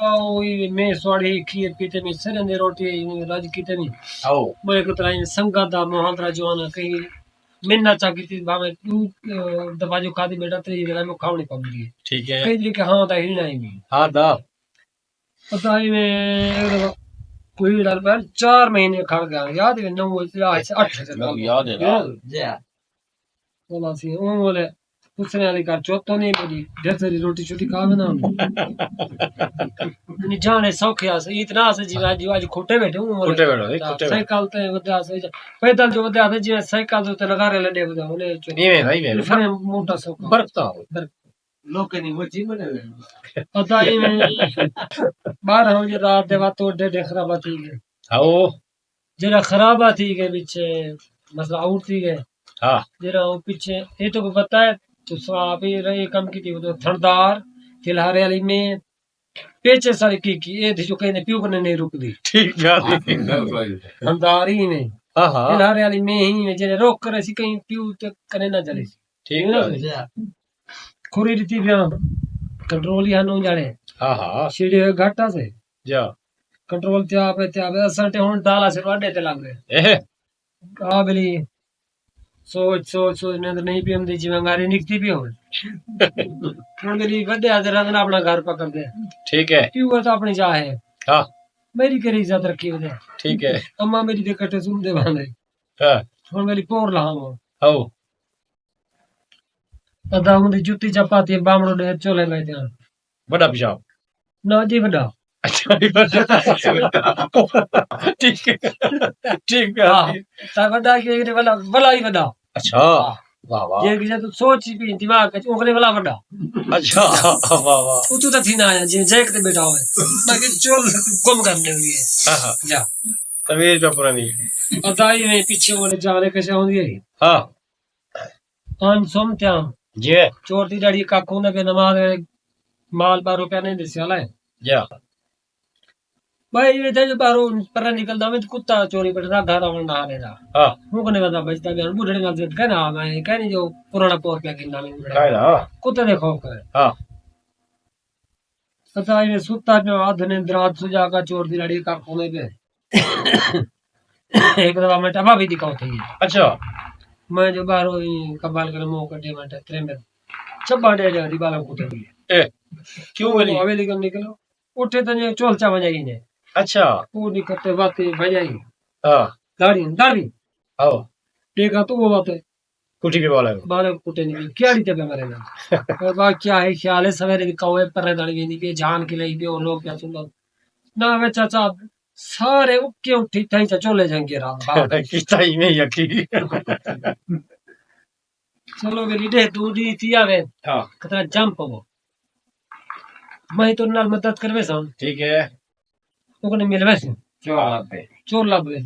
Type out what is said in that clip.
आओ ये मैं स्वाड़ी खीर पीते में सरन दे रोटी राज कीते नहीं आओ मैं एक तरह संगा दा मोहंद्रा जवाना कहीं मिन्ना चाकी थी भावे तू दबा जो खादी बेटा तेरी जगह में खावनी पड़ती ठीक है कहीं लिखे हाँ ता हिलना ही नहीं हाँ दा पता ही में एक दफा कोई डाल पर 4 महीने खा गया याद है 9 से 8 से याद है ना बोला सी वो बोले पूछने वाली कर चो तो नहीं मेरी ढेर सारी रोटी छोटी खावे ना नहीं जाने सौख्या से इतना से जी आज खोटे बैठे हूं खोटे बैठो खोटे साइकिल ते वदा से पैदल जो वदा से जी साइकिल तो लगा रे लडे वदा बोले नहीं में फरे मोटा सौ बरकता लोग नहीं वो जी बने पता ही नहीं 12 बजे रात दे बात तो डे खराब थी गए आओ जरा खराब थी गए पीछे मसला आउट थी गए हां जरा वो पीछे ये तो पता है तो आप ही रही कम की थी वो थरदार खिलारे वाली में पेचे सारी की ये थी जो कहने प्यू करने नहीं रुक दी ठीक है थरदार ही नहीं हां हां खिलारे वाली में ही में जने रोक करे सी कहीं प्यू तक करने ना चले ठीक है खुरी रीति बिया कंट्रोल ही नो जाने हां हां सीढ़ी घाटा से जा कंट्रोल ते आप असंटे हुन डाला से वाडे ते लग गए ए आ बेली सोच ने नहीं भी हम दी जीवंगारी निकती भी हो हुन बेली वडे आदर ना अपना घर पकड़ दे ठीक है प्यू तो अपनी जा है हां मेरी करी इज्जत रखी वदे ठीक है अम्मा मेरी दे कटे सुन दे बांधे हां हुन मेरी पोर लाऊं आओ पता मुंदी जूती चपाती बामड़ो दे चोले में दे बड़ा पिशाब ना जी बड़ा अच्छा ठीक है ठीक है ता बड़ा के वाला भला ही बड़ा अच्छा वाह वाह ये कि तो सोच भी दिमाग के ओकरे वाला बड़ा अच्छा वाह वाह तू तो थी ना जे जैक ते बैठा हुआ बाकी चोल कम करने हुई है हां हां जा तमीज पे पुरानी पता ही नहीं पीछे वाले जाने कैसे होंगे हां आन सोम त्या जी चोर दी डड़ी काकू ने के नमाज माल 12 रुपया नहीं दे साला है जा भाई ये थे जो बारो पर निकलदा में कुत्ता चोरी करता घर आवन ना आने दा हां हूं कने बता बचता भी बुढ़े ना से कहना मैं कहनी जो पुराना पोर पे गिनना में काय ना कुत्ते देखो करे हां पता ही नहीं सुता जो आधने रात सुजा का चोर दी लड़ी का कोने पे एक दफा मैं टबा भी दिखाओ थी अच्छा मैं जो बारो कबाल कर मुंह कटे मैं तेरे में चब्बा दे जा दी बाला कुत्ते भी ए क्यों बोली हवेली कर निकलो उठे तो जो चोलचा बजाई ने अच्छा वो निकलते बातें बजाई हां दाढ़ी आओ देखा तो वो बात है कुटी के बोला बाले कुटे नहीं क्या रीते पे मरे ना और बात क्या है ख्याल है सवेरे कौवे पर दड़ी नहीं के जान के लिए भी और लोग क्या सुन ना वे चाचा सारे उक्के उठी थई चले जाएंगे रात किता ही में यकी चलो वे लीडे दूधी थी आवे हां कितना जंप हो मैं तो नाल मदद करवे सन ठीक है तो कने मिलवे से चोर लाते चोर लाबे